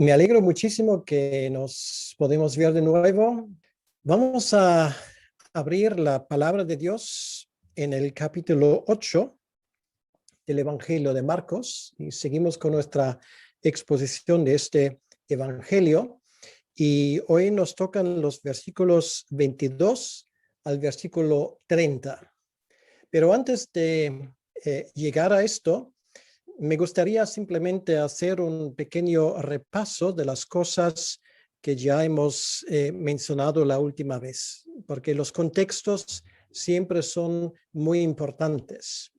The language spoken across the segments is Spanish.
Me alegro muchísimo que nos podemos ver de nuevo. Vamos a abrir la palabra de Dios en el capítulo 8 del Evangelio de Marcos y seguimos con nuestra exposición de este Evangelio. Y hoy nos tocan los versículos 22 al versículo 30. Pero antes de llegar a esto, me gustaría simplemente hacer un pequeño repaso de las cosas que ya hemos mencionado la última vez, porque los contextos siempre son muy importantes.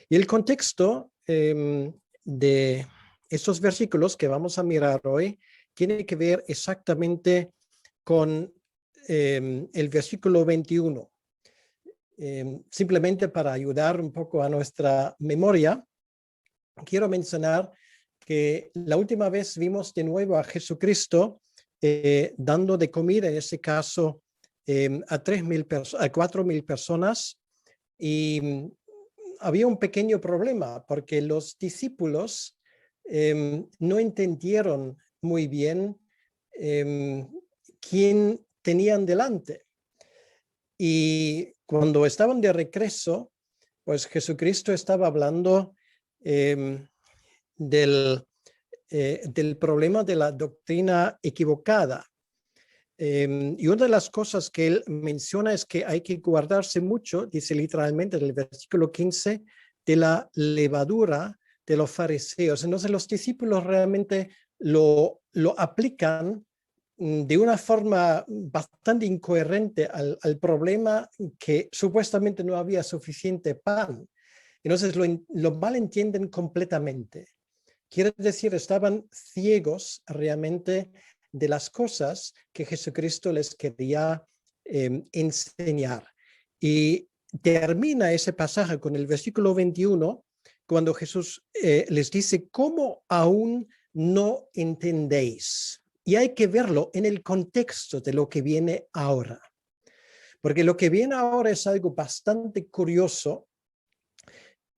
Y el contexto de estos versículos que vamos a mirar hoy tiene que ver exactamente con el versículo 21. Simplemente para ayudar un poco a nuestra memoria, quiero mencionar que la última vez vimos de nuevo a Jesucristo dando de comida, en este caso, a 4,000 personas, y había un pequeño problema porque los discípulos no entendieron muy bien quién tenían delante. Y cuando estaban de regreso, pues Jesucristo estaba hablando del problema de la doctrina equivocada. Y una de las cosas que él menciona es que hay que guardarse mucho, dice literalmente en el versículo 15, de la levadura de los fariseos. Entonces los discípulos realmente lo aplican de una forma bastante incoherente al problema, que supuestamente no había suficiente pan. Entonces lo malentienden completamente. Quiere decir, estaban ciegos realmente de las cosas que Jesucristo les quería enseñar. Y termina ese pasaje con el versículo 21, cuando Jesús les dice, ¿cómo aún no entendéis? Y hay que verlo en el contexto de lo que viene ahora. Porque lo que viene ahora es algo bastante curioso.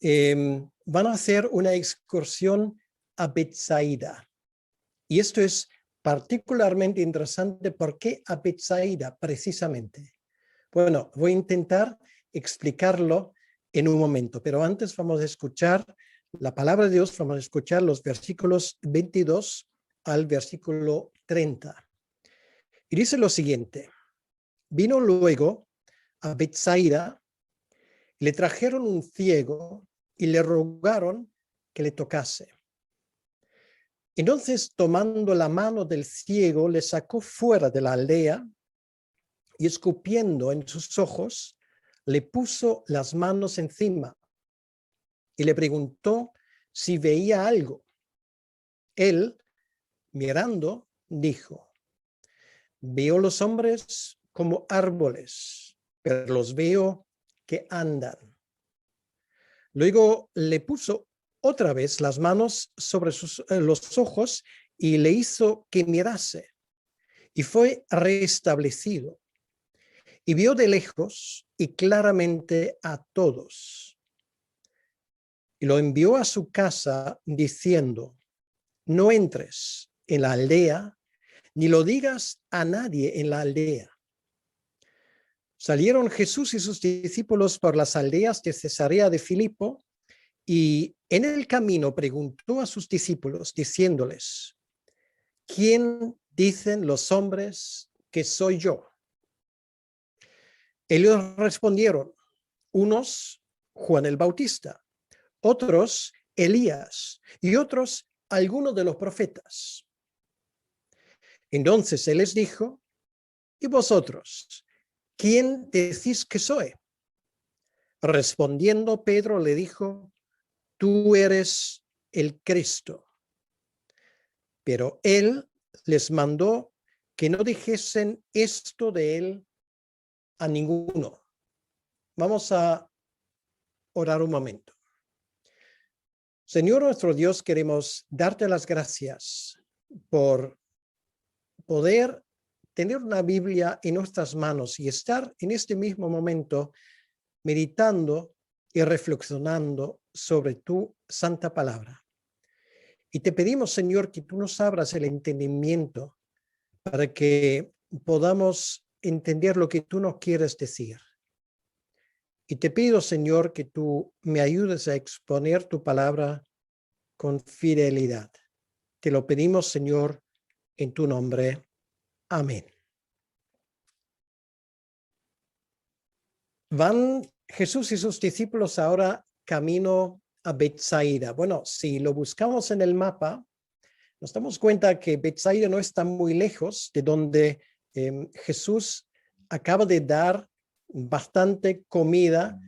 Van a hacer una excursión a Betsaida. Y esto es particularmente interesante. ¿Por qué a Betsaida precisamente? Bueno, voy a intentar explicarlo en un momento, pero antes vamos a escuchar la palabra de Dios, vamos a escuchar los versículos 22 al versículo 30. Y dice lo siguiente: vino luego a Betsaida, le trajeron un ciego y le rogaron que le tocase. Entonces, tomando la mano del ciego, le sacó fuera de la aldea y, escupiendo en sus ojos, le puso las manos encima y le preguntó si veía algo. Él, mirando, dijo: veo los hombres como árboles, pero los veo que andan. Luego le puso otra vez las manos sobre los ojos y le hizo que mirase, y fue restablecido. Y vio de lejos y claramente a todos. Y lo envió a su casa diciendo: no entres en la aldea, ni lo digas a nadie en la aldea. Salieron Jesús y sus discípulos por las aldeas de Cesarea de Filipo, y en el camino preguntó a sus discípulos, diciéndoles: ¿quién dicen los hombres que soy yo? Ellos respondieron: unos, Juan el Bautista, otros, Elías, y otros, algunos de los profetas. Entonces él les dijo: ¿y vosotros, quién decís que soy? Respondiendo Pedro le dijo: tú eres el Cristo. Pero él les mandó que no dijesen esto de él a ninguno. Vamos a orar un momento. Señor nuestro Dios, queremos darte las gracias por poder tener una Biblia en nuestras manos y estar en este mismo momento meditando y reflexionando sobre tu santa palabra. Y te pedimos, Señor, que tú nos abras el entendimiento para que podamos entender lo que tú nos quieres decir. Y te pido, Señor, que tú me ayudes a exponer tu palabra con fidelidad. Te lo pedimos, Señor, en tu nombre. Amén. Van Jesús y sus discípulos ahora camino a Betsaida. Bueno, si lo buscamos en el mapa, nos damos cuenta que Betsaida no está muy lejos de donde Jesús acaba de dar bastante comida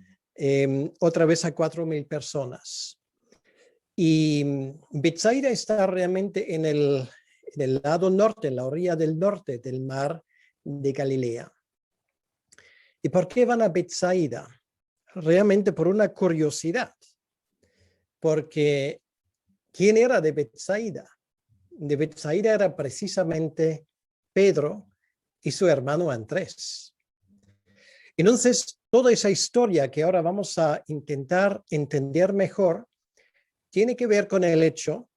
otra vez a 4,000 personas. Y Betsaida está realmente en el lado norte, en la orilla del norte del mar de Galilea. ¿Y por qué van a Betsaida? Realmente por una curiosidad. Porque ¿quién era de Betsaida? De Betsaida era precisamente Pedro y su hermano Andrés. Entonces, toda esa historia que ahora vamos a intentar entender mejor tiene que ver con el hecho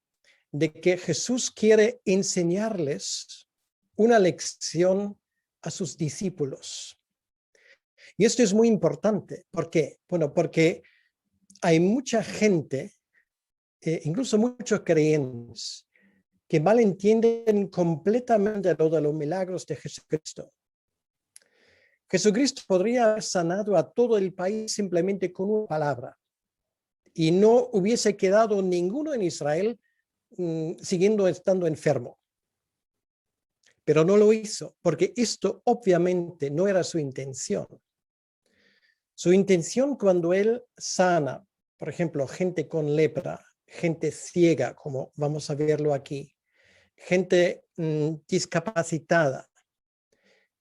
de que Jesús quiere enseñarles una lección a sus discípulos. Y esto es muy importante. ¿Por qué? Bueno, porque hay mucha gente, incluso muchos creyentes, que malentienden completamente lo de los milagros de Jesucristo. Jesucristo podría haber sanado a todo el país simplemente con una palabra y no hubiese quedado ninguno en Israel siguiendo estando enfermo. Pero no lo hizo, porque esto obviamente no era su intención. Su intención cuando él sana, por ejemplo, gente con lepra, gente ciega, como vamos a verlo aquí, gente discapacitada,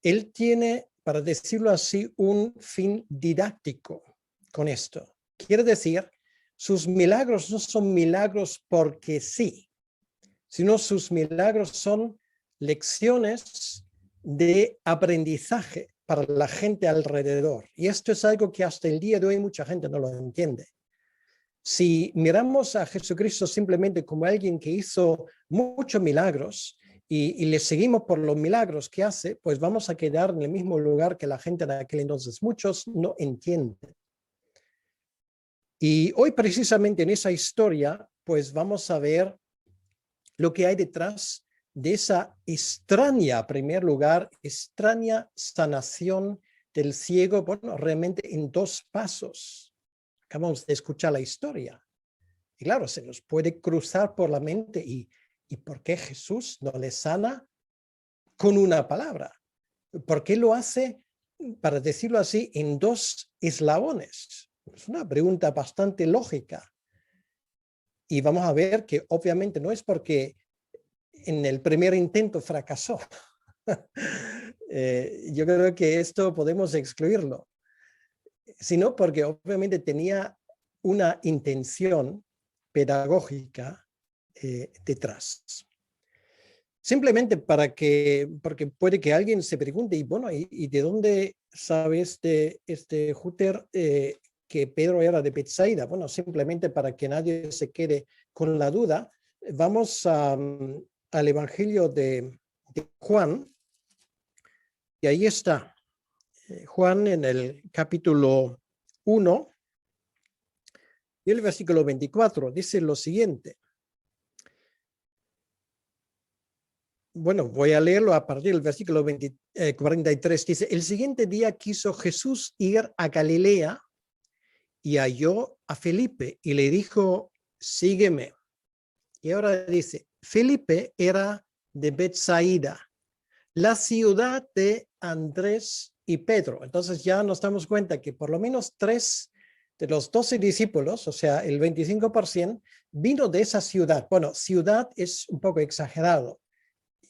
él tiene, para decirlo así, un fin didáctico con esto. Quiere decir, sus milagros no son milagros porque sí, sino sus milagros son lecciones de aprendizaje para la gente alrededor. Y esto es algo que hasta el día de hoy mucha gente no lo entiende. Si miramos a Jesucristo simplemente como alguien que hizo muchos milagros y le seguimos por los milagros que hace, pues vamos a quedar en el mismo lugar que la gente de aquel entonces. Muchos no entienden. Y hoy precisamente en esa historia, pues vamos a ver lo que hay detrás de esa extraña, en primer lugar, extraña sanación del ciego, bueno, realmente en 2 pasos. Acabamos de escuchar la historia. Y claro, se nos puede cruzar por la mente ¿y por qué Jesús no le sana con una palabra? ¿Por qué lo hace, para decirlo así, en 2 eslabones? Es una pregunta bastante lógica. Y vamos a ver que obviamente no es porque en el primer intento fracasó. Yo creo que esto podemos excluirlo, sino porque obviamente tenía una intención pedagógica detrás. Simplemente porque puede que alguien se pregunte, y bueno, ¿y de dónde sabe este Juter que Pedro era de Betsaida? Bueno, simplemente para que nadie se quede con la duda, vamos al Evangelio de Juan, y ahí está. Juan en el capítulo 1 y el versículo 24 dice lo siguiente. Bueno, voy a leerlo a partir del versículo 43. Dice, el siguiente día quiso Jesús ir a Galilea y halló a Felipe y le dijo, sígueme. Y ahora dice, Felipe era de Betsaida, la ciudad de Andrés y Pedro. Entonces ya nos damos cuenta que por lo menos 3 de los 12 discípulos, o sea, el 25%, vino de esa ciudad. Bueno, ciudad es un poco exagerado.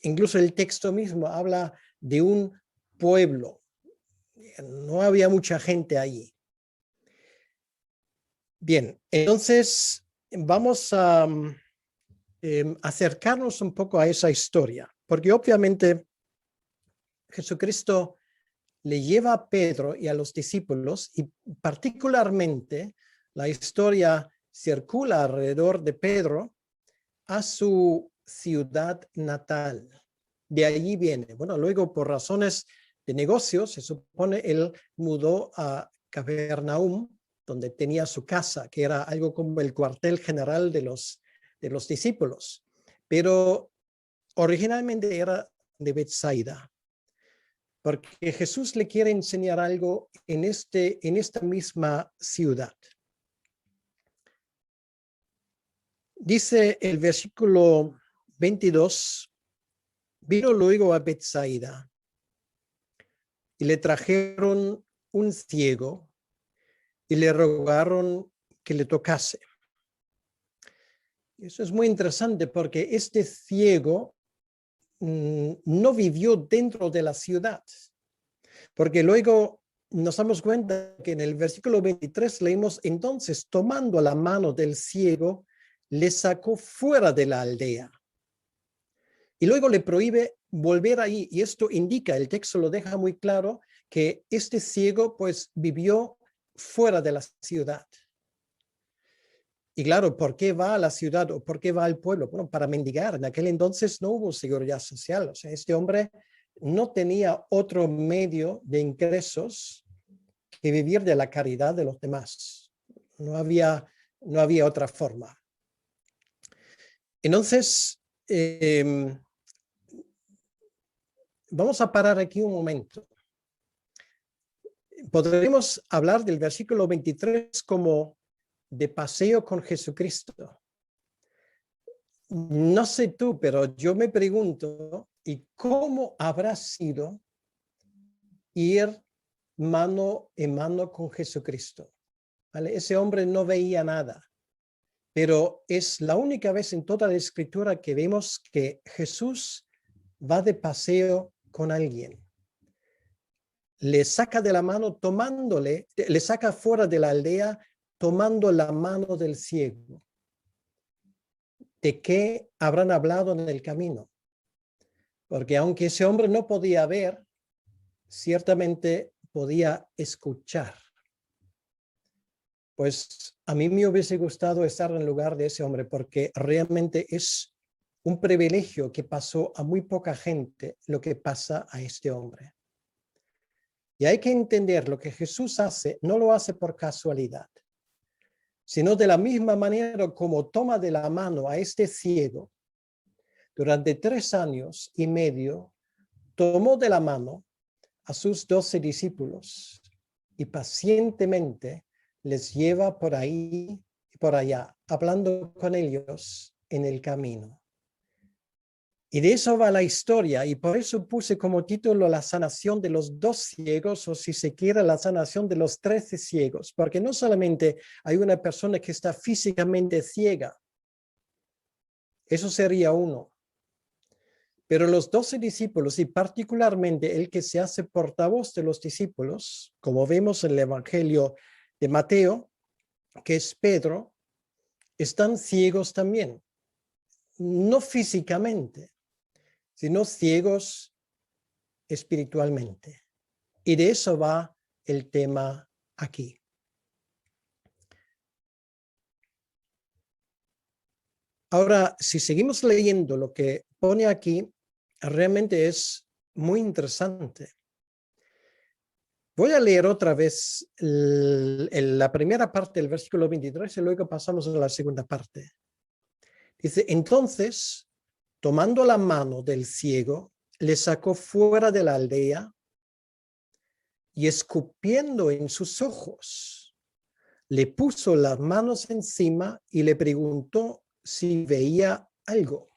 Incluso el texto mismo habla de un pueblo. No había mucha gente allí. Bien, entonces vamos a acercarnos un poco a esa historia, porque obviamente Jesucristo le lleva a Pedro y a los discípulos, y particularmente la historia circula alrededor de Pedro a su ciudad natal. De allí viene. Bueno, luego por razones de negocios, se supone él mudó a Capernaum, donde tenía su casa, que era algo como el cuartel general de los discípulos. Pero originalmente era de Betsaida, porque Jesús le quiere enseñar algo en esta misma ciudad. Dice el versículo 22, vino luego a Betsaida y le trajeron un ciego y le rogaron que le tocase. Eso es muy interesante porque este ciego no vivió dentro de la ciudad, porque luego nos damos cuenta que en el versículo 23 leímos, entonces tomando la mano del ciego, le sacó fuera de la aldea y luego le prohíbe volver ahí. Y esto indica, el texto lo deja muy claro, que este ciego pues vivió fuera de la ciudad. Y claro, ¿por qué va a la ciudad o por qué va al pueblo? Bueno, para mendigar. En aquel entonces no hubo seguridad social. O sea, este hombre no tenía otro medio de ingresos que vivir de la caridad de los demás. No había otra forma. Entonces, vamos a parar aquí un momento. Podremos hablar del versículo 23 como de paseo con Jesucristo. No sé tú, pero yo me pregunto, ¿y cómo habrá sido ir mano en mano con Jesucristo? ¿Vale? Ese hombre no veía nada, pero es la única vez en toda la Escritura que vemos que Jesús va de paseo con alguien. Le saca de la mano tomándole, le saca fuera de la aldea tomando la mano del ciego. ¿De qué habrán hablado en el camino? Porque aunque ese hombre no podía ver, ciertamente podía escuchar. Pues a mí me hubiese gustado estar en lugar de ese hombre, porque realmente es un privilegio que pasó a muy poca gente lo que pasa a este hombre. Y hay que entender, lo que Jesús hace, no lo hace por casualidad, sino de la misma manera como toma de la mano a este ciego. Durante 3 años y medio, tomó de la mano a sus 12 discípulos y pacientemente les lleva por ahí y por allá, hablando con ellos en el camino. Y de eso va la historia, y por eso puse como título la sanación de los 2 ciegos, o si se quiere, la sanación de los 13 ciegos, porque no solamente hay una persona que está físicamente ciega, eso sería uno, pero los 12 discípulos, y particularmente el que se hace portavoz de los discípulos, como vemos en el Evangelio de Mateo, que es Pedro, están ciegos también, no físicamente, sino ciegos espiritualmente. Y de eso va el tema aquí. Ahora, si seguimos leyendo lo que pone aquí, realmente es muy interesante. Voy a leer otra vez la primera parte del versículo 23 y luego pasamos a la segunda parte. Dice, entonces, tomando la mano del ciego, le sacó fuera de la aldea y escupiendo en sus ojos, le puso las manos encima y le preguntó si veía algo.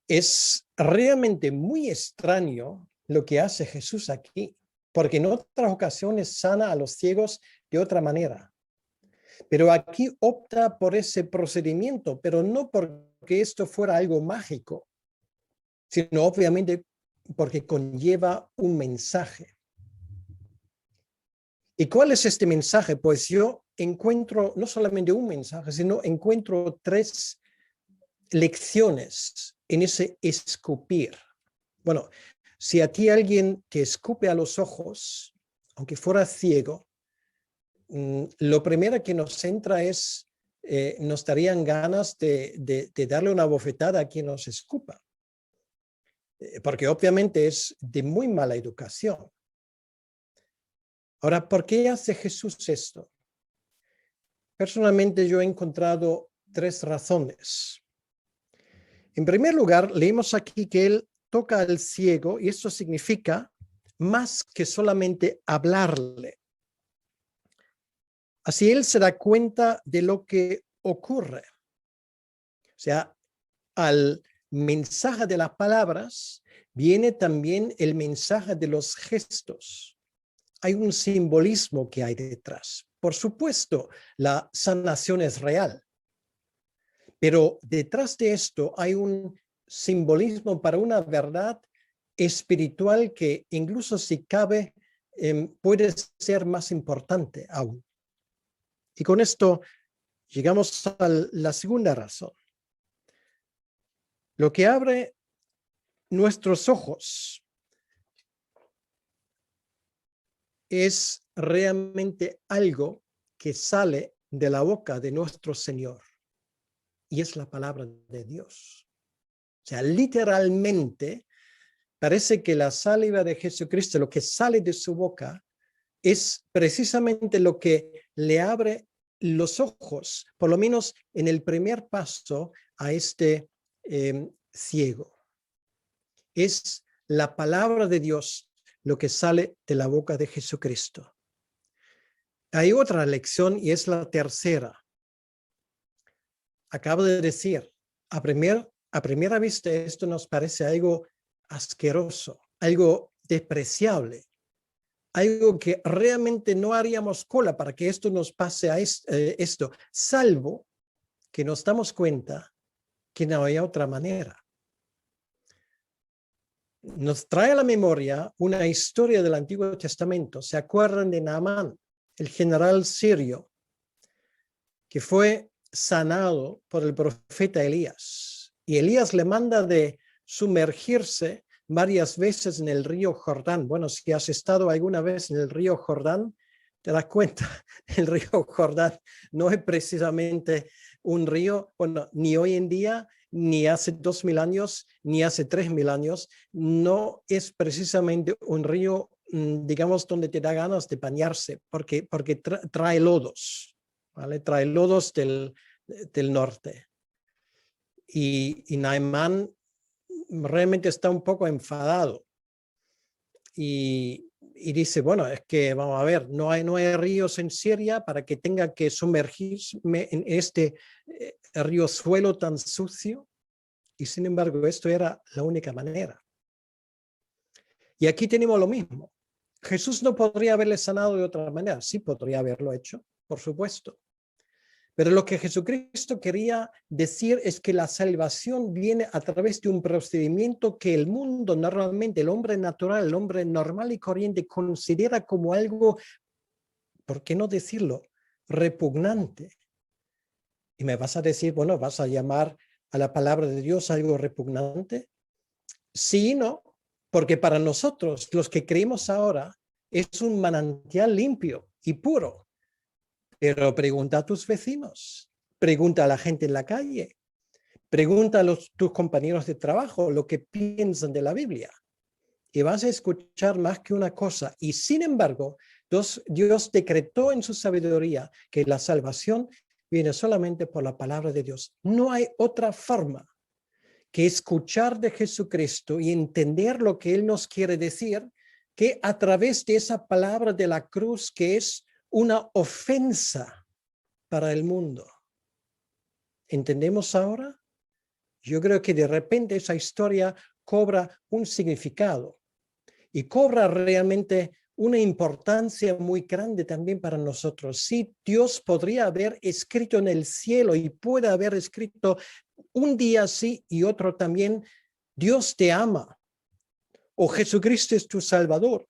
Es realmente muy extraño lo que hace Jesús aquí, porque en otras ocasiones sana a los ciegos de otra manera. Pero aquí opta por ese procedimiento, pero no porque esto fuera algo mágico, sino obviamente porque conlleva un mensaje. ¿Y cuál es este mensaje? Pues yo encuentro no solamente un mensaje, sino encuentro 3 lecciones en ese escupir. Bueno, si a ti alguien te escupe a los ojos, aunque fuera ciego, lo primero que nos entra es nos darían ganas de darle una bofetada a quien nos escupa. Porque obviamente es de muy mala educación. Ahora, ¿por qué hace Jesús esto? Personalmente yo he encontrado 3 razones. En primer lugar, leemos aquí que él toca al ciego y esto significa más que solamente hablarle. Así él se da cuenta de lo que ocurre. O sea, al mensaje de las palabras viene también el mensaje de los gestos. Hay un simbolismo que hay detrás. Por supuesto, la sanación es real, pero detrás de esto hay un simbolismo para una verdad espiritual que incluso si cabe puede ser más importante aún. Y con esto llegamos a la segunda razón. Lo que abre nuestros ojos es realmente algo que sale de la boca de nuestro Señor y es la palabra de Dios. O sea, literalmente parece que la saliva de Jesucristo, lo que sale de su boca, es precisamente lo que le abre los ojos, por lo menos en el primer paso a este ciego. Es la palabra de Dios lo que sale de la boca de Jesucristo. Hay otra lección y es la tercera. Acabo de decir, a primera vista esto nos parece algo asqueroso, algo despreciable, algo que realmente no haríamos cola para que esto nos pase a esto, salvo que nos damos cuenta que no hay otra manera. Nos trae a la memoria una historia del Antiguo Testamento. ¿Se acuerdan de Naamán, el general sirio, que fue sanado por el profeta Elías? Y Elías le manda de sumergirse varias veces en el río Jordán. Bueno, si has estado alguna vez en el río Jordán, te das cuenta, el río Jordán no es precisamente un río, bueno, ni hoy en día, ni hace 2000 años, ni hace 3000 años, no es precisamente un río, digamos, donde te da ganas de bañarse, porque trae lodos, ¿vale? Trae lodos del norte. Y Naamán realmente está un poco enfadado y dice, bueno, es que vamos a ver, no hay ríos en Siria para que tenga que sumergirme en este río suelo tan sucio. Y sin embargo, esto era la única manera. Y aquí tenemos lo mismo. Jesús no podría haberle sanado de otra manera. Sí podría haberlo hecho, por supuesto. Pero lo que Jesucristo quería decir es que la salvación viene a través de un procedimiento que el mundo normalmente, el hombre natural, el hombre normal y corriente considera como algo, ¿por qué no decirlo?, repugnante. Y me vas a decir, bueno, ¿vas a llamar a la palabra de Dios algo repugnante? Sí y no, porque para nosotros, los que creemos ahora, es un manantial limpio y puro. Pero pregunta a tus vecinos, pregunta a la gente en la calle, pregunta a tus compañeros de trabajo lo que piensan de la Biblia. Y vas a escuchar más que una cosa. Y sin embargo, Dios decretó en su sabiduría que la salvación viene solamente por la palabra de Dios. No hay otra forma que escuchar de Jesucristo y entender lo que Él nos quiere decir que a través de esa palabra de la cruz que es una ofensa para el mundo. ¿Entendemos ahora? Yo creo que de repente esa historia cobra un significado y cobra realmente una importancia muy grande también para nosotros. Sí, Dios podría haber escrito en el cielo y puede haber escrito un día sí y otro también, Dios te ama o Jesucristo es tu Salvador.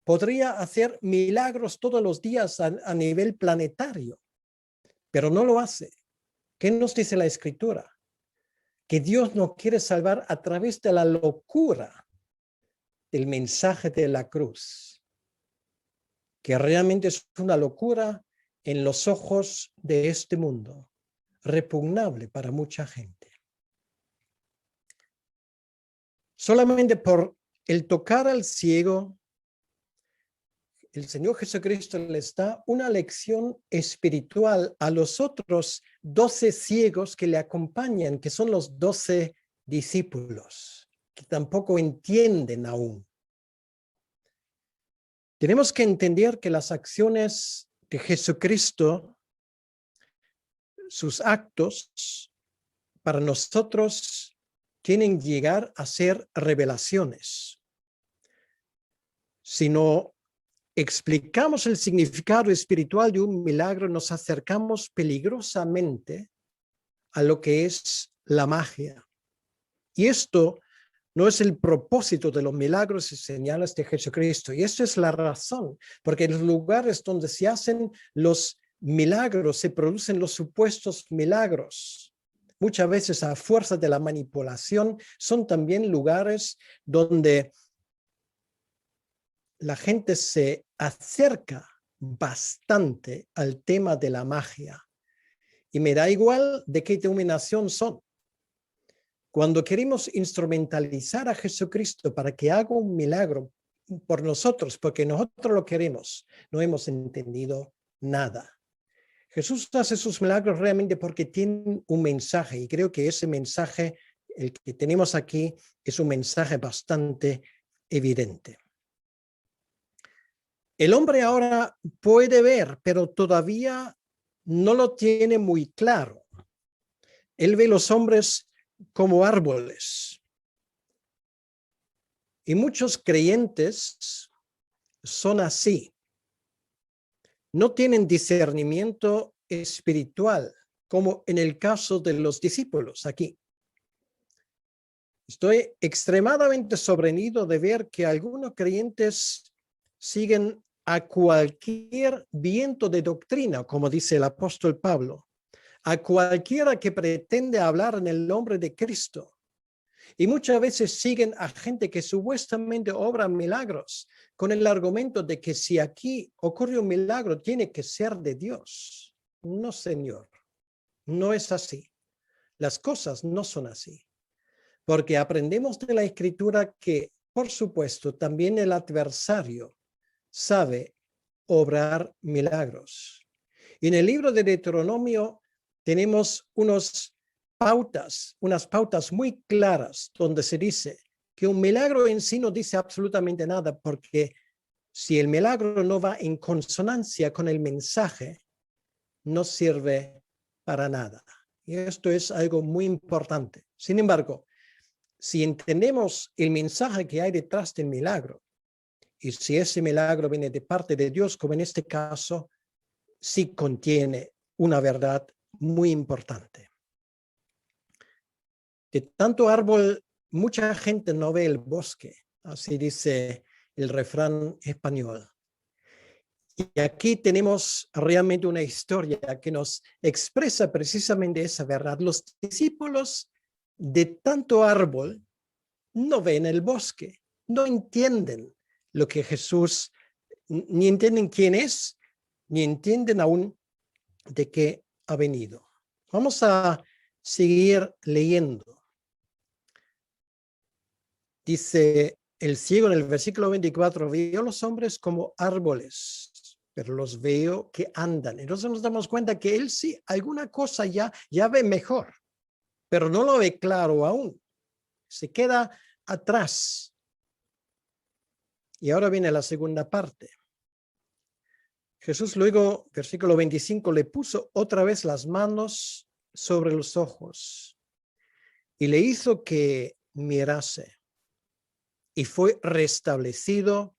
Podría hacer milagros todos los días a nivel planetario, pero no lo hace. ¿Qué nos dice la Escritura? Que Dios nos quiere salvar a través de la locura del mensaje de la cruz, que realmente es una locura en los ojos de este mundo, repugnable para mucha gente. Solamente por el tocar al ciego, el Señor Jesucristo les da una lección espiritual a los otros 12 ciegos que le acompañan, que son los 12 discípulos, que tampoco entienden aún. Tenemos que entender que las acciones de Jesucristo, sus actos, para nosotros tienen que llegar a ser revelaciones. Si no explicamos el significado espiritual de un milagro, nos acercamos peligrosamente a lo que es la magia. Y esto no es el propósito de los milagros y señales de Jesucristo. Y esta es la razón, porque en los lugares donde se hacen los milagros, se producen los supuestos milagros. Muchas veces a fuerza de la manipulación son también lugares donde la gente se acerca bastante al tema de la magia. Y me da igual de qué denominación son. Cuando queremos instrumentalizar a Jesucristo para que haga un milagro por nosotros, porque nosotros lo queremos, no hemos entendido nada. Jesús hace sus milagros realmente porque tiene un mensaje, y creo que ese mensaje, el que tenemos aquí, es un mensaje bastante evidente. El hombre ahora puede ver, pero todavía no lo tiene muy claro. Él ve los hombres como árboles. Y muchos creyentes son así. No tienen discernimiento espiritual, como en el caso de los discípulos aquí. Estoy extremadamente sorprendido de ver que algunos creyentes siguen a cualquier viento de doctrina, como dice el apóstol Pablo, a cualquiera que pretende hablar en el nombre de Cristo. Y muchas veces siguen a gente que supuestamente obra milagros con el argumento de que si aquí ocurre un milagro, tiene que ser de Dios. No, señor, no es así. Las cosas no son así. Porque aprendemos de la Escritura que, por supuesto, también el adversario sabe obrar milagros. Y en el libro de Deuteronomio tenemos unas pautas muy claras donde se dice que un milagro en sí no dice absolutamente nada, porque si el milagro no va en consonancia con el mensaje, no sirve para nada. Y esto es algo muy importante. Sin embargo, si entendemos el mensaje que hay detrás del milagro, y si ese milagro viene de parte de Dios, como en este caso, sí contiene una verdad muy importante. De tanto árbol, mucha gente no ve el bosque, así dice el refrán español. Y aquí tenemos realmente una historia que nos expresa precisamente esa verdad. Los discípulos de tanto árbol no ven el bosque, no entienden lo que Jesús, ni entienden quién es, ni entienden aún de qué ha venido. Vamos a seguir leyendo. Dice el ciego en el versículo 24, veo los hombres como árboles, pero los veo que andan. Entonces nos damos cuenta que él sí, alguna cosa ya ve mejor, pero no lo ve claro aún. Se queda atrás. Y ahora viene la segunda parte. Jesús luego, versículo 25, le puso otra vez las manos sobre los ojos y le hizo que mirase. Y fue restablecido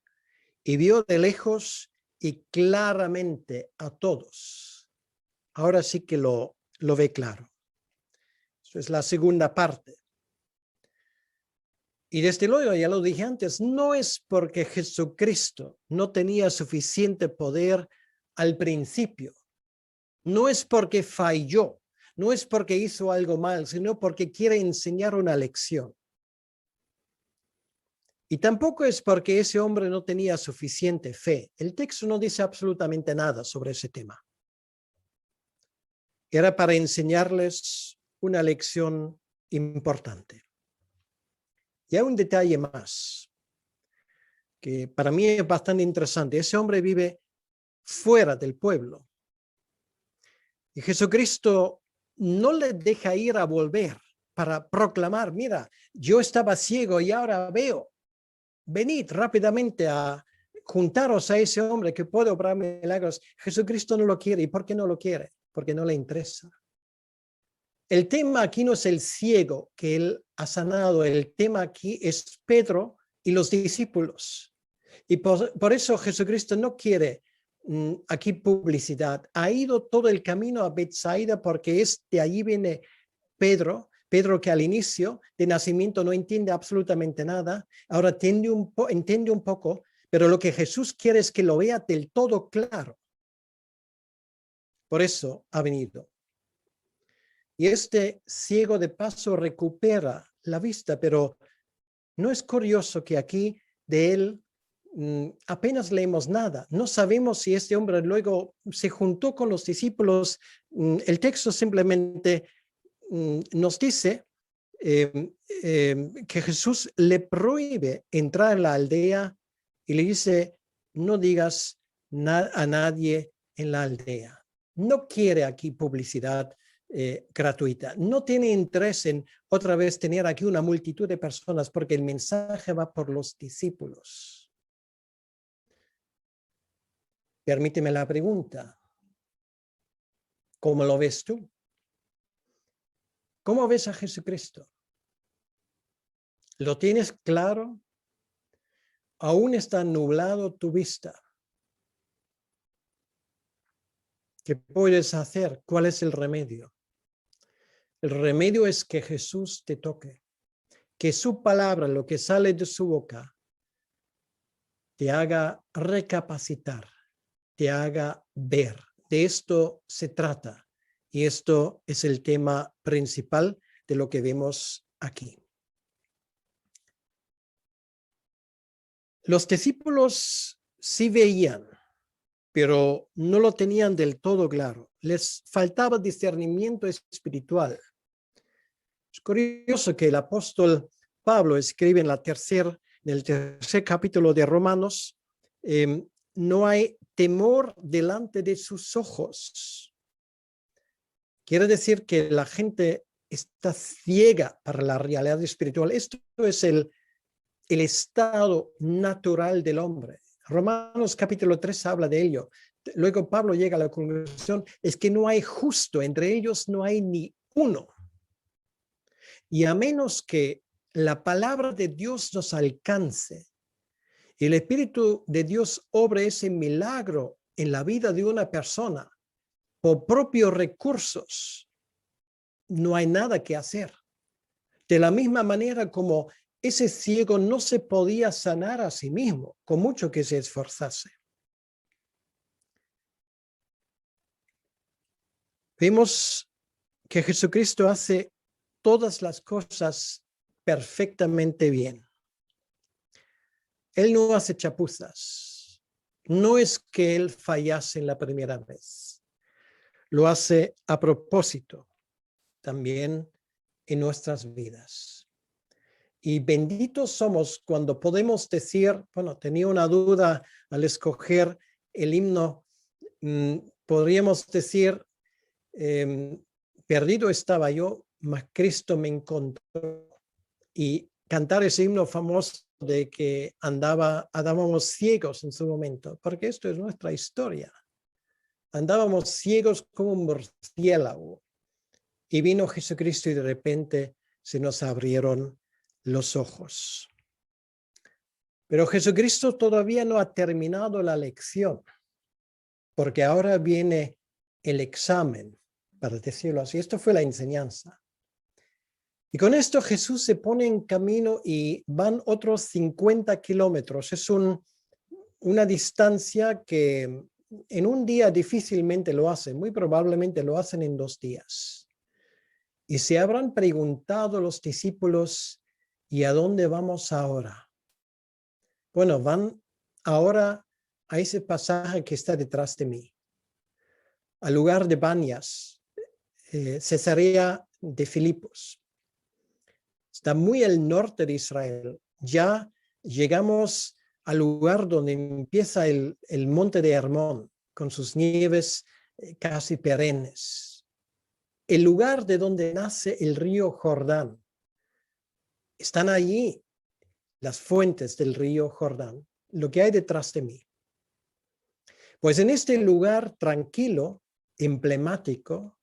y vio de lejos y claramente a todos. Ahora sí que lo ve claro. Eso es la segunda parte. Y desde luego, ya lo dije antes, no es porque Jesucristo no tenía suficiente poder al principio. No es porque falló, no es porque hizo algo mal, sino porque quiere enseñar una lección. Y tampoco es porque ese hombre no tenía suficiente fe. El texto no dice absolutamente nada sobre ese tema. era para enseñarles una lección importante. Y hay un detalle más que para mí es bastante interesante. Ese hombre vive fuera del pueblo. Y Jesucristo no le deja ir a volver para proclamar, mira, yo estaba ciego y ahora veo. Venid rápidamente a juntaros a ese hombre que puede obrar milagros. Jesucristo no lo quiere. ¿Y por qué no lo quiere? Porque no le interesa. El tema aquí no es el ciego que él ha sanado. El tema aquí es Pedro y los discípulos. Y por eso Jesucristo no quiere aquí publicidad. Ha ido todo el camino a Betsaida porque de allí viene Pedro que al inicio de nacimiento no entiende absolutamente nada, ahora entiende un poco, pero lo que Jesús quiere es que lo vea del todo claro. Por eso ha venido. Y este ciego de paso recupera la vista, pero no es curioso que aquí de él apenas leemos nada. No sabemos si este hombre luego se juntó con los discípulos. El texto simplemente nos dice que Jesús le prohíbe entrar en la aldea y le dice, no digas a nadie en la aldea. No quiere aquí publicidad gratuita. No tiene interés en otra vez tener aquí una multitud de personas porque el mensaje va por los discípulos. Permíteme la pregunta. ¿Cómo lo ves tú? ¿Cómo ves a Jesucristo? ¿Lo tienes claro? ¿Aún está nublado tu vista? ¿Qué puedes hacer? ¿Cuál es el remedio? El remedio es que Jesús te toque, que su palabra, lo que sale de su boca, te haga recapacitar, te haga ver. De esto se trata y esto es el tema principal de lo que vemos aquí. Los discípulos sí veían, pero no lo tenían del todo claro. Les faltaba discernimiento espiritual. Es curioso que el apóstol Pablo escribe en el tercer capítulo de Romanos, no hay temor delante de sus ojos. Quiere decir que la gente está ciega para la realidad espiritual. Esto es el estado natural del hombre. Romanos capítulo 3 habla de ello. Luego Pablo llega a la conclusión, es que no hay justo, entre ellos no hay ni uno. Y a menos que la palabra de Dios nos alcance y el Espíritu de Dios obre ese milagro en la vida de una persona por propios recursos, no hay nada que hacer. De la misma manera como ese ciego no se podía sanar a sí mismo, con mucho que se esforzase. Vemos que Jesucristo hace todas las cosas perfectamente bien. Él no hace chapuzas. No es que él fallase en la primera vez. Lo hace a propósito también en nuestras vidas. Y benditos somos cuando podemos decir, bueno, tenía una duda al escoger el himno, podríamos decir, perdido estaba yo, mas Cristo me encontró. Y cantar ese himno famoso de que andábamos ciegos en su momento, porque esto es nuestra historia. Andábamos ciegos como un murciélago y vino Jesucristo y de repente se nos abrieron los ojos. Pero Jesucristo todavía no ha terminado la lección, porque ahora viene el examen, para decirlo así. Esto fue la enseñanza. Y con esto Jesús se pone en camino y van otros 50 kilómetros. Es una distancia que en un día difícilmente lo hacen, muy probablemente lo hacen en 2 días. Y se habrán preguntado los discípulos, ¿y a dónde vamos ahora? Bueno, van ahora a ese pasaje que está detrás de mí, al lugar de Banias, Cesarea de Filipos. Está muy al norte de Israel. Ya llegamos al lugar donde empieza el monte de Hermón, con sus nieves casi perennes. El lugar de donde nace el río Jordán. Están allí las fuentes del río Jordán, lo que hay detrás de mí. Pues en este lugar tranquilo, emblemático,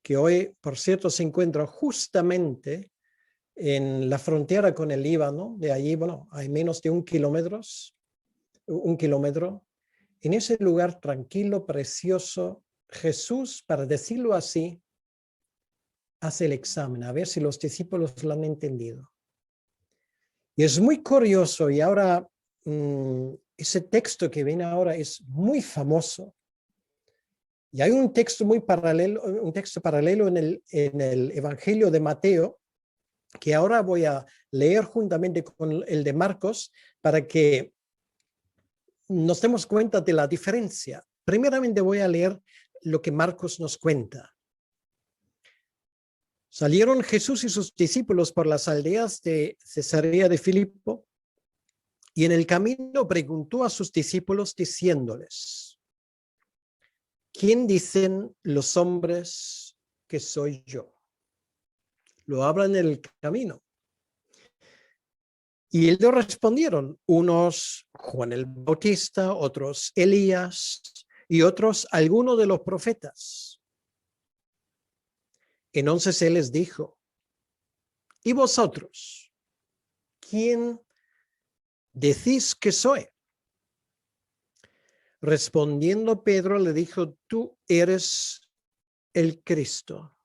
que hoy, por cierto, se encuentra justamente en la frontera con el Líbano, de allí, bueno, hay menos de un kilómetro. En ese lugar tranquilo, precioso, Jesús, para decirlo así, hace el examen, a ver si los discípulos lo han entendido. Y es muy curioso, y ahora ese texto que viene ahora es muy famoso. Y hay un texto paralelo en el Evangelio de Mateo, que ahora voy a leer juntamente con el de Marcos para que nos demos cuenta de la diferencia. Primeramente voy a leer lo que Marcos nos cuenta. Salieron Jesús y sus discípulos por las aldeas de Cesarea de Filipo, y en el camino preguntó a sus discípulos diciéndoles: ¿quién dicen los hombres que soy yo? Lo hablan en el camino. Y ellos respondieron, unos Juan el Bautista, otros Elías y otros algunos de los profetas. Entonces él les dijo: ¿y vosotros? ¿Quién decís que soy? Respondiendo Pedro le dijo: tú eres el Cristo.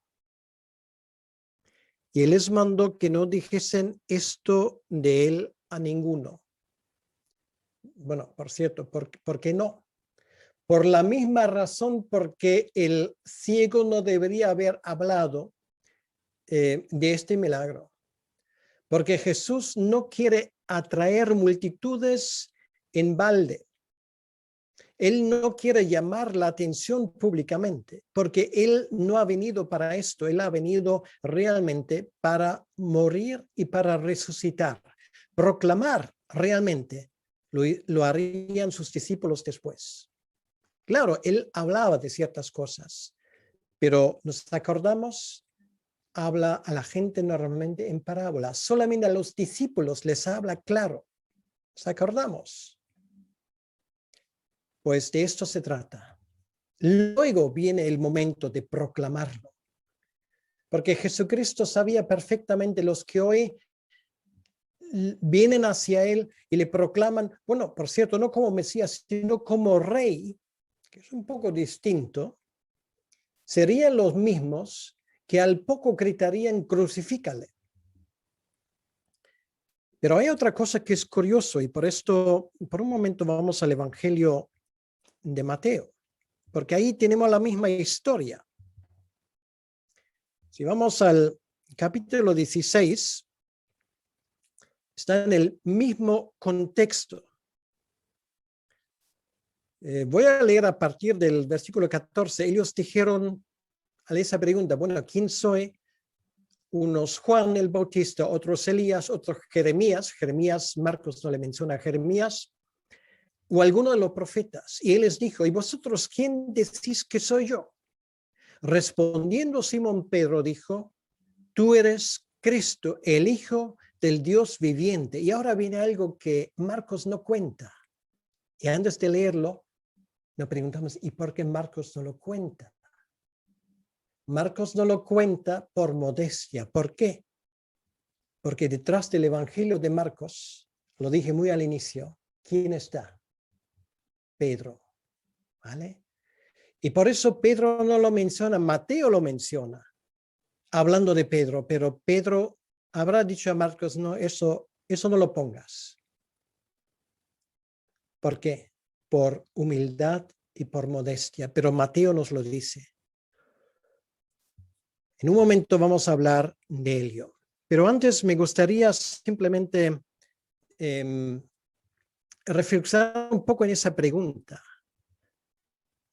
Y él les mandó que no dijesen esto de él a ninguno. Bueno, por cierto, ¿por qué no? Por la misma razón porque el ciego no debería haber hablado de este milagro. Porque Jesús no quiere atraer multitudes en balde. Él no quiere llamar la atención públicamente, porque Él no ha venido para esto. Él ha venido realmente para morir y para resucitar. Proclamar realmente lo harían sus discípulos después. Claro, Él hablaba de ciertas cosas, pero nos acordamos, habla a la gente normalmente en parábolas. Solamente a los discípulos les habla claro. ¿Nos acordamos? Pues de esto se trata. Luego viene el momento de proclamarlo. Porque Jesucristo sabía perfectamente los que hoy vienen hacia Él y le proclaman, bueno, por cierto, no como Mesías, sino como Rey, que es un poco distinto, serían los mismos que al poco gritarían: crucifícale. Pero hay otra cosa que es curioso, y por esto, por un momento vamos al Evangelio de Mateo, porque ahí tenemos la misma historia. Si vamos al capítulo 16, está en el mismo contexto. Voy a leer a partir del versículo 14. Ellos dijeron a esa pregunta: bueno, ¿quién soy? Unos Juan el Bautista, otros Elías, otros Jeremías. Marcos no le menciona a Jeremías, o alguno de los profetas. Y él les dijo: ¿y vosotros quién decís que soy yo? Respondiendo Simón Pedro dijo: tú eres Cristo, el Hijo del Dios viviente. Y ahora viene algo que Marcos no cuenta. Y antes de leerlo, nos preguntamos: ¿y por qué Marcos no lo cuenta? Marcos no lo cuenta por modestia. ¿Por qué? Porque detrás del Evangelio de Marcos, lo dije muy al inicio, ¿quién está? Pedro. ¿Vale? Y por eso Pedro no lo menciona, Mateo lo menciona, hablando de Pedro, pero Pedro habrá dicho a Marcos: no, eso no lo pongas. ¿Por qué? Por humildad y por modestia, pero Mateo nos lo dice. En un momento vamos a hablar de ello, pero antes me gustaría simplemente reflexionar un poco en esa pregunta.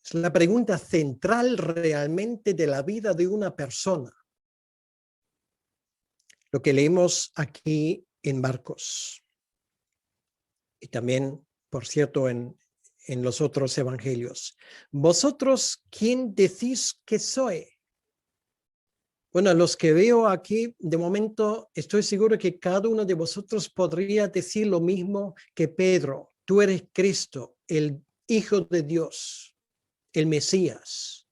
Es la pregunta central realmente de la vida de una persona. Lo que leemos aquí en Marcos. Y también, por cierto, en los otros evangelios. ¿Vosotros quién decís que soy? Bueno, los que veo aquí, de momento, estoy seguro que cada uno de vosotros podría decir lo mismo que Pedro. Tú eres Cristo, el Hijo de Dios, el Mesías.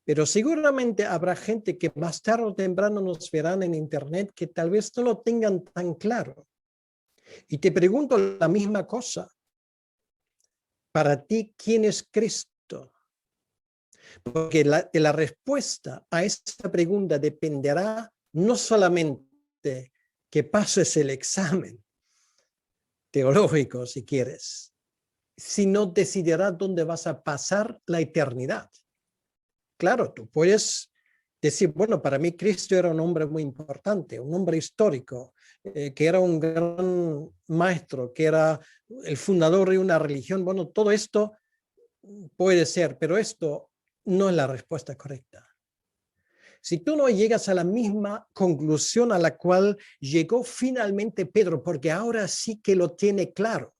Pero seguramente habrá gente que más tarde o temprano nos verán en internet que tal vez no lo tengan tan claro. Y te pregunto la misma cosa. Para ti, ¿quién es Cristo? Porque de la respuesta a esta pregunta dependerá no solamente que pases el examen teológico, si quieres, sino decidirá dónde vas a pasar la eternidad. Claro, tú puedes decir, bueno, para mí Cristo era un hombre muy importante, un hombre histórico, que era un gran maestro, que era el fundador de una religión. Bueno, todo esto puede ser, pero esto no es la respuesta correcta. Si tú no llegas a la misma conclusión a la cual llegó finalmente Pedro, porque ahora sí que lo tiene claro,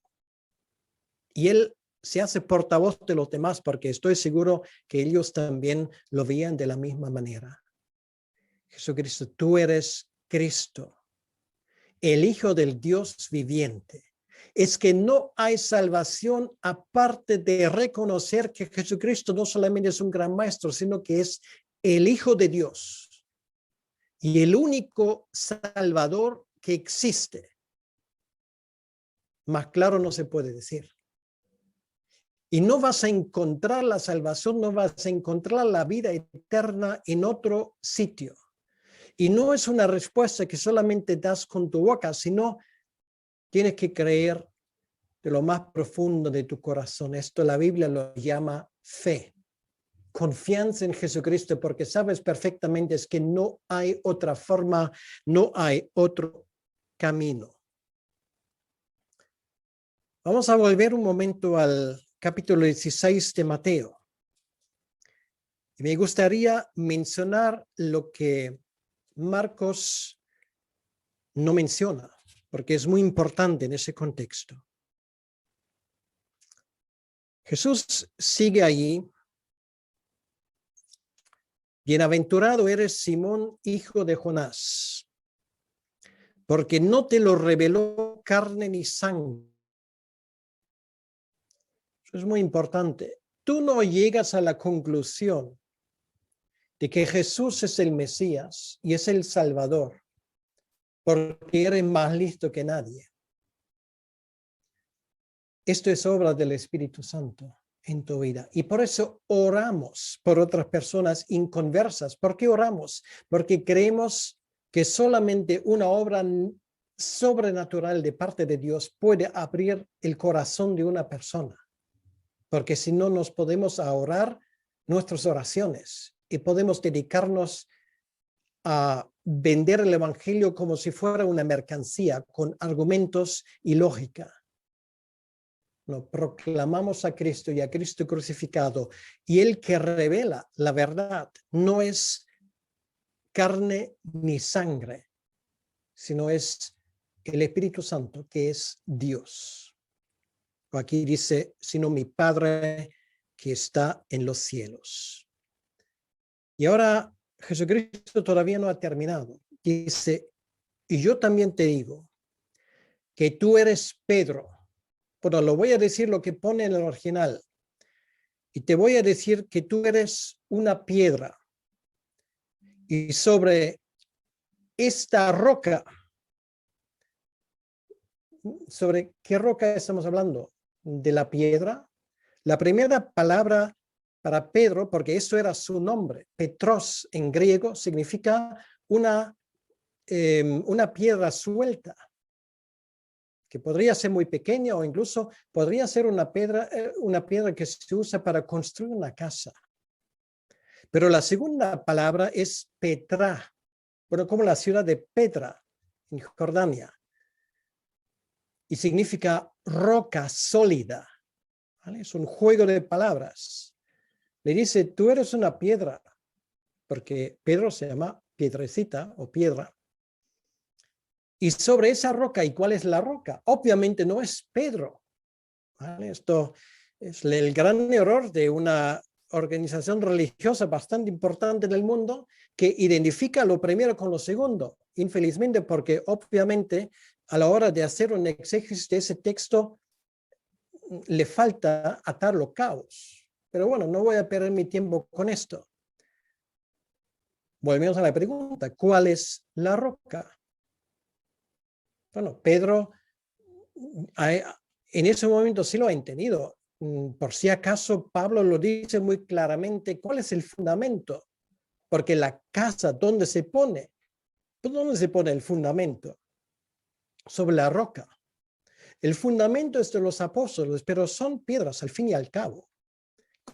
y él se hace portavoz de los demás, porque estoy seguro que ellos también lo veían de la misma manera. Jesucristo, tú eres Cristo, el Hijo del Dios viviente. Es que no hay salvación aparte de reconocer que Jesucristo no solamente es un gran maestro, sino que es el Hijo de Dios y el único Salvador que existe. Más claro no se puede decir. Y no vas a encontrar la salvación, no vas a encontrar la vida eterna en otro sitio. Y no es una respuesta que solamente das con tu boca, sino tienes que creer de lo más profundo de tu corazón. Esto la Biblia lo llama fe. Confianza en Jesucristo, porque sabes perfectamente es que no hay otra forma, no hay otro camino. Vamos a volver un momento al capítulo 16 de Mateo. Y me gustaría mencionar lo que Marcos no menciona, porque es muy importante en ese contexto. Jesús sigue allí. Bienaventurado eres Simón, hijo de Jonás, porque no te lo reveló carne ni sangre. Eso es muy importante. Tú no llegas a la conclusión de que Jesús es el Mesías y es el Salvador porque eres más listo que nadie. Esto es obra del Espíritu Santo en tu vida. Y por eso oramos por otras personas inconversas. ¿Por qué oramos? Porque creemos que solamente una obra sobrenatural de parte de Dios puede abrir el corazón de una persona. Porque si no, nos podemos ahorrar nuestras oraciones y podemos dedicarnos a vender el evangelio como si fuera una mercancía con argumentos y lógica. No, proclamamos a Cristo y a Cristo crucificado, y el que revela la verdad no es carne ni sangre, sino es el Espíritu Santo, que es Dios. Aquí dice, sino mi Padre que está en los cielos. Y ahora Jesucristo todavía no ha terminado. Dice, y yo también te digo que tú eres Pedro. Bueno, lo voy a decir lo que pone en el original. Y te voy a decir que tú eres una piedra. Y sobre esta roca, ¿sobre qué roca estamos hablando? ¿De la piedra? La primera palabra para Pedro, porque eso era su nombre, Petros en griego, significa una piedra suelta, que podría ser muy pequeña o incluso podría ser una piedra que se usa para construir una casa. Pero la segunda palabra es Petra, bueno, como la ciudad de Petra, en Jordania, y significa roca sólida. ¿vale? Es un juego de palabras. Le dice, tú eres una piedra, porque Pedro se llama piedrecita o piedra. Y sobre esa roca, ¿y cuál es la roca? Obviamente no es Pedro, ¿vale? Esto es el gran error de una organización religiosa bastante importante en el mundo que identifica lo primero con lo segundo, infelizmente, porque obviamente a la hora de hacer un exégesis de ese texto le falta atar los cabos. Pero bueno, no voy a perder mi tiempo con esto. Volvemos a la pregunta, ¿cuál es la roca? Bueno, Pedro en ese momento sí lo ha entendido. Por si acaso, Pablo lo dice muy claramente, ¿cuál es el fundamento? Porque la casa, ¿dónde se pone? ¿Dónde se pone el fundamento? Sobre la roca. El fundamento es de los apóstoles, pero son piedras al fin y al cabo.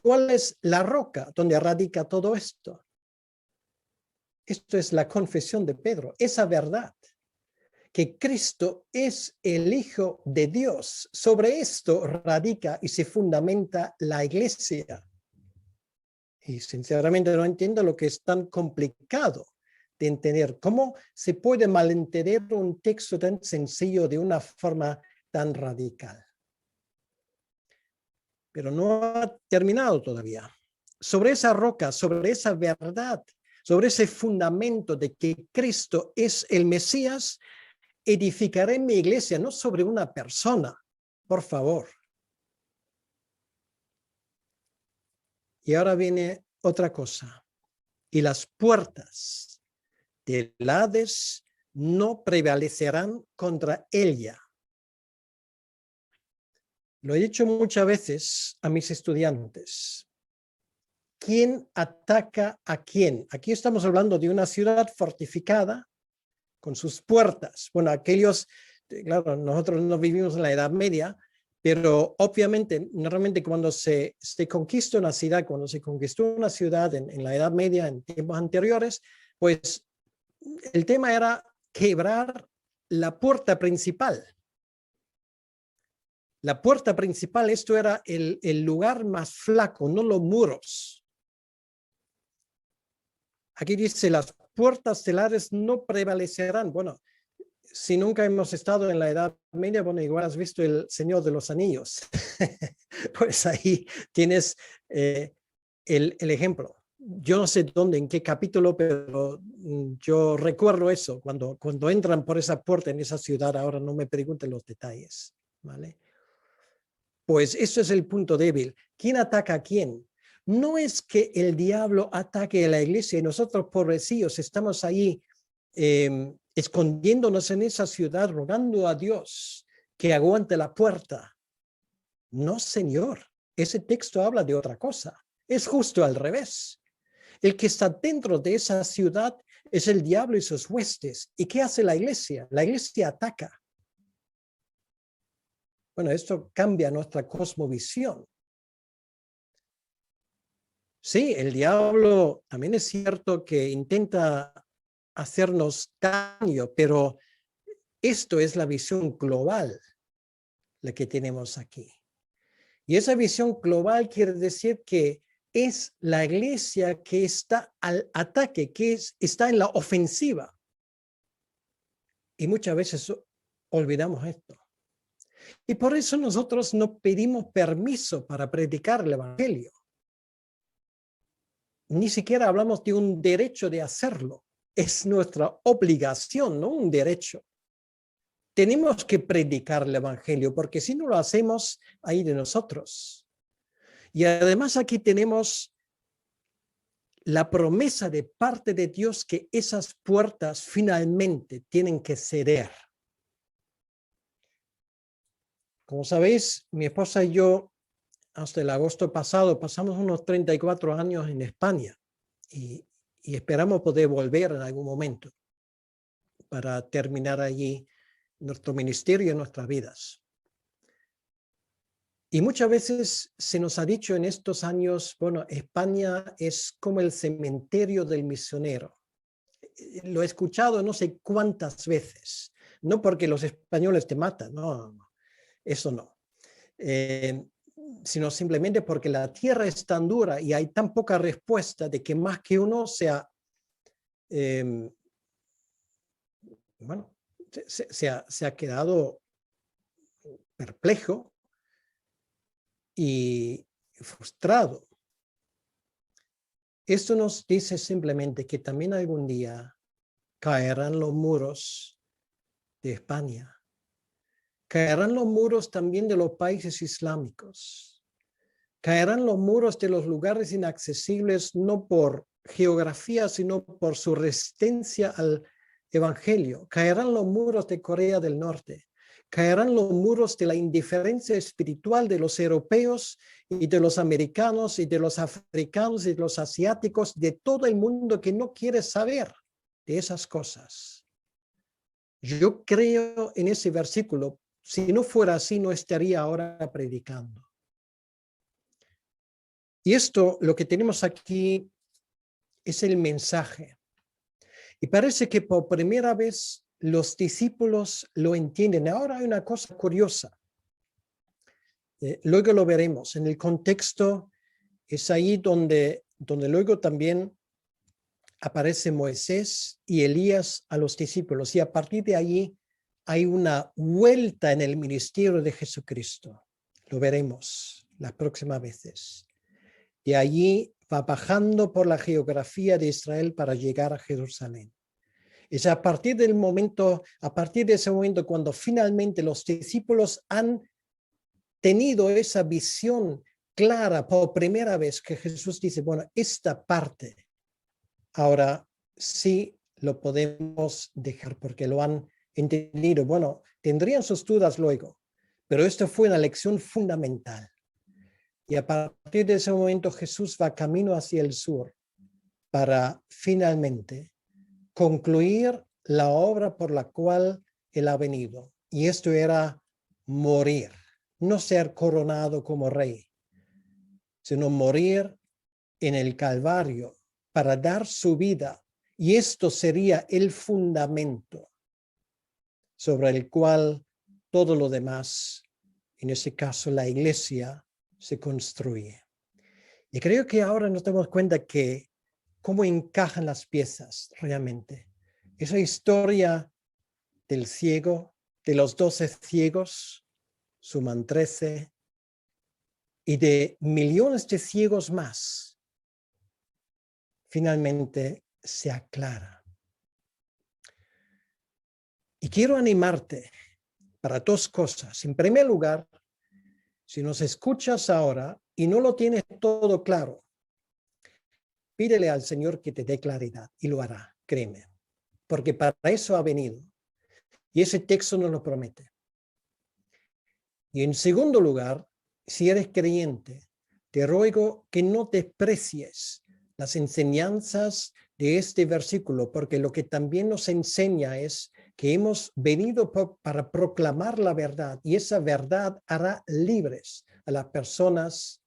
¿Cuál es la roca donde radica todo esto? Esto es la confesión de Pedro, esa verdad, que Cristo es el Hijo de Dios. Sobre esto radica y se fundamenta la iglesia. Y sinceramente no entiendo lo que es tan complicado de entender. ¿Cómo se puede malentender un texto tan sencillo de una forma tan radical? Pero no ha terminado todavía. Sobre esa roca, sobre esa verdad, sobre ese fundamento de que Cristo es el Mesías, edificaré mi iglesia, no sobre una persona, por favor. Y ahora viene otra cosa. Y las puertas del Hades no prevalecerán contra ella. Lo he dicho muchas veces a mis estudiantes. ¿Quién ataca a quién? Aquí estamos hablando de una ciudad fortificada con sus puertas. Bueno, aquellos, claro, nosotros no vivimos en la Edad Media, pero obviamente, normalmente cuando se conquista una ciudad, cuando se conquistó una ciudad en la Edad Media, en tiempos anteriores, pues el tema era quebrar la puerta principal. La puerta principal, esto era el lugar más flaco, no los muros. Aquí dice, las puertas del Hades no prevalecerán. Bueno, si nunca hemos estado en la Edad Media, bueno, igual has visto El Señor de los Anillos. Pues ahí tienes el ejemplo. Yo no sé dónde, en qué capítulo, pero yo recuerdo eso, cuando entran por esa puerta en esa ciudad, ahora no me pregunten los detalles, ¿vale? Pues eso es el punto débil. ¿Quién ataca a quién? No es que el diablo ataque a la iglesia y nosotros pobrecillos estamos ahí escondiéndonos en esa ciudad, rogando a Dios que aguante la puerta. No, señor. Ese texto habla de otra cosa. Es justo al revés. El que está dentro de esa ciudad es el diablo y sus huestes. ¿Y qué hace la iglesia? La iglesia ataca. Bueno, esto cambia nuestra cosmovisión. Sí, el diablo también es cierto que intenta hacernos daño, pero esto es la visión global, la que tenemos aquí. Y esa visión global quiere decir que es la iglesia que está al ataque, que está en la ofensiva. Y muchas veces olvidamos esto. Y por eso nosotros no pedimos permiso para predicar el evangelio. Ni siquiera hablamos de un derecho de hacerlo. Es nuestra obligación, no un derecho. Tenemos que predicar el evangelio, porque si no lo hacemos, hay de nosotros. Y además aquí tenemos la promesa de parte de Dios que esas puertas finalmente tienen que ceder. Como sabéis, mi esposa y yo, hasta el agosto pasado, pasamos unos 34 años en España y esperamos poder volver en algún momento para terminar allí nuestro ministerio y nuestras vidas. Y muchas veces se nos ha dicho en estos años, bueno, España es como el cementerio del misionero. Lo he escuchado no sé cuántas veces, no porque los españoles te matan, no, eso no. sino simplemente porque la tierra es tan dura y hay tan poca respuesta de que más que uno se ha quedado perplejo y frustrado. Esto nos dice simplemente que también algún día caerán los muros de España. Caerán los muros también de los países islámicos. Caerán los muros de los lugares inaccesibles, no por geografía, sino por su resistencia al evangelio. Caerán los muros de Corea del Norte. Caerán los muros de la indiferencia espiritual de los europeos y de los americanos y de los africanos y de los asiáticos, de todo el mundo que no quiere saber de esas cosas. Yo creo en ese versículo. Si no fuera así, no estaría ahora predicando. Y esto, lo que tenemos aquí, es el mensaje. Y parece que por primera vez los discípulos lo entienden. Ahora hay una cosa curiosa. Luego lo veremos. En el contexto es ahí donde luego también aparece Moisés y Elías a los discípulos. Y a partir de allí hay una vuelta en el ministerio de Jesucristo. Lo veremos las próximas veces. De allí va bajando por la geografía de Israel para llegar a Jerusalén. Es a partir de ese momento cuando finalmente los discípulos han tenido esa visión clara por primera vez que Jesús dice, bueno, esta parte ahora sí lo podemos dejar porque lo han entendido. Bueno, tendrían sus dudas luego, pero esto fue una lección fundamental. Y a partir de ese momento Jesús va camino hacia el sur para finalmente concluir la obra por la cual él ha venido. Y esto era morir, no ser coronado como rey, sino morir en el Calvario para dar su vida. Y esto sería el fundamento sobre el cual todo lo demás, en ese caso la iglesia, se construye. Y creo que ahora nos damos cuenta que cómo encajan las piezas realmente. Esa historia del ciego, de los 12 ciegos, suman 13, y de millones de ciegos más, finalmente se aclara. Y quiero animarte para dos cosas. En primer lugar, si nos escuchas ahora y no lo tienes todo claro, pídele al Señor que te dé claridad y lo hará, créeme, porque para eso ha venido. Y ese texto nos lo promete. Y en segundo lugar, si eres creyente, te ruego que no desprecies las enseñanzas de este versículo, porque lo que también nos enseña es que hemos venido para proclamar la verdad, y esa verdad hará libres a las personas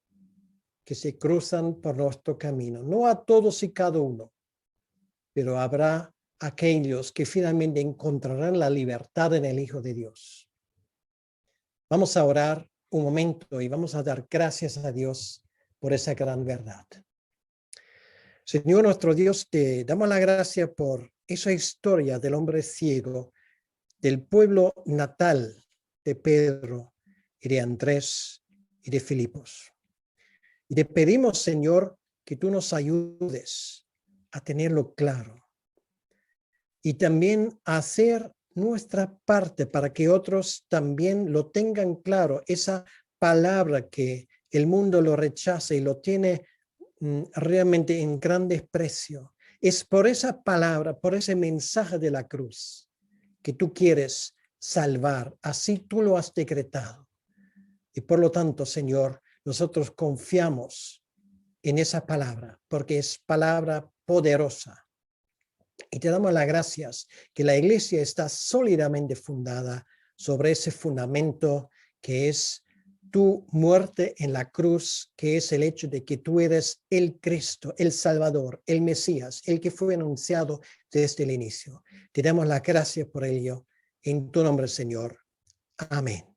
que se cruzan por nuestro camino. No a todos y cada uno, pero habrá aquellos que finalmente encontrarán la libertad en el Hijo de Dios. Vamos a orar un momento y vamos a dar gracias a Dios por esa gran verdad. Señor nuestro Dios, te damos la gracia por esa historia del hombre ciego, del pueblo natal de Pedro y de Andrés y de Filipos. Y te pedimos, Señor, que tú nos ayudes a tenerlo claro y también a hacer nuestra parte para que otros también lo tengan claro, esa palabra que el mundo lo rechaza y lo tiene realmente en gran desprecio. Es por esa palabra, por ese mensaje de la cruz que tú quieres salvar. Así tú lo has decretado. Y por lo tanto, Señor, nosotros confiamos en esa palabra porque es palabra poderosa. Y te damos las gracias que la iglesia está sólidamente fundada sobre ese fundamento que es tu muerte en la cruz, que es el hecho de que tú eres el Cristo, el Salvador, el Mesías, el que fue anunciado desde el inicio. Te damos las gracias por ello. En tu nombre, Señor. Amén.